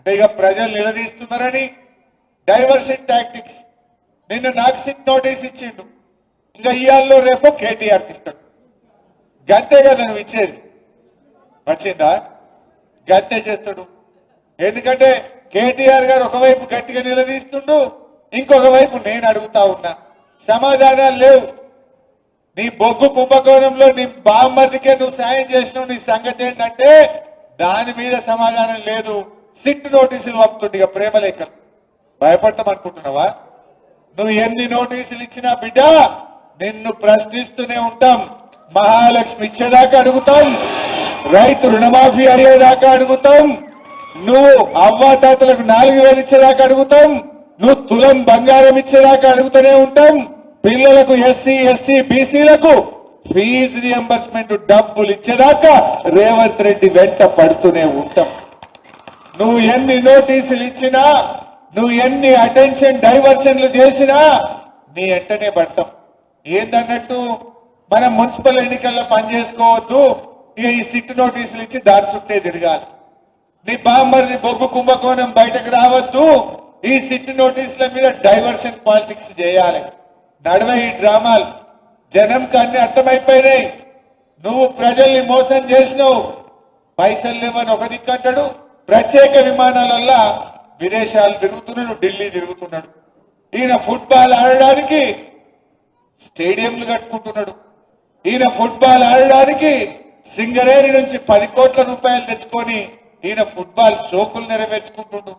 అంటే ఇక ప్రజలు నిలదీస్తున్నారని డైవర్షన్ టాక్టిక్స్. నిన్న నాకు సిట్ నోటీస్ ఇచ్చిండు, ఇంకా ఇయాల్లో రేపు కేటీఆర్కి ఇస్తాడు. గంతే కదా నువ్వు ఇచ్చేది, వచ్చిందా? గంతే చేస్తాడు. ఎందుకంటే కేటీఆర్ గారు ఒకవైపు గట్టిగా నిలదీస్తుండు, ఇంకొక వైపు నేను అడుగుతా ఉన్నా, సమాధానాలు లేవు. నీ బొగ్గు కుంభకోణంలో నీ బామ్మర్దికే నువ్వు సాయం చేసినావు, నీ సంగతి ఏంటంటే దాని మీద సమాధానం లేదు. సిట్ నోటీసులు పంపుతుంది, ఇక ప్రేమలేఖలు. భయపడతాం అనుకుంటున్నావా? నువ్వు ఎన్ని నోటీసులు ఇచ్చినా బిడ్డ నిన్ను ప్రశ్నిస్తూనే ఉంటాం. మహాలక్ష్మి ఇచ్చేదాకా అడుగుతాం, రైతు రుణమాఫీ అయ్యేదాకా అడుగుతాం, నువ్వు అవ్వాతాతలకు 4000 ఇచ్చేదాకా అడుగుతాం, నువ్వు తులం బంగారం ఇచ్చేదాకా అడుగుతూనే ఉంటాం. పిల్లలకు ఎస్సీ ఎస్టీ బీసీలకు ఫీజు రియంబర్స్మెంట్ డబ్బులు ఇచ్చేదాకా రేవంత్ రెడ్డి వెంట పడుతూనే ఉంటాం. నువ్వు ఎన్ని నోటీసులు ఇచ్చినా, నువ్వు ఎన్ని అటెన్షన్ డైవర్షన్లు చేసినా నీ వెంటనే పడతాం. ఏందన్నట్టు మనం మున్సిపల్ ఎన్నికల్లో పనిచేసుకోవద్దు, ఇక ఈ సిట్ నోటీసులు ఇచ్చి దాని చుట్టే తిరగాలి. నీ బామ్మర్ది బొగ్గు కుంభకోణం బయటకు రావద్దు, ఈ సిట్ నోటీసుల మీద డైవర్షన్ పాలిటిక్స్ చేయాలి. నడవే ఈ డ్రామాలు. జనంకి అన్ని అర్థమైపోయినాయి. నువ్వు ప్రజల్ని మోసం చేసినావు. పైసలు లేవని ఒక దిక్కంటాడు, ప్రత్యేక విమానాలల్లో విదేశాలు తిరుగుతున్నాడు, ఢిల్లీ తిరుగుతున్నాడు. ఈయన ఫుట్బాల్ ఆడడానికి స్టేడియంలు కట్టుకుంటున్నాడు. ఈయన ఫుట్బాల్ ఆడడానికి సింగరేణి నుంచి 10 కోట్ల రూపాయలు తెచ్చుకొని ఈయన ఫుట్బాల్ షోకులు నెరవేర్చుకుంటున్నాడు.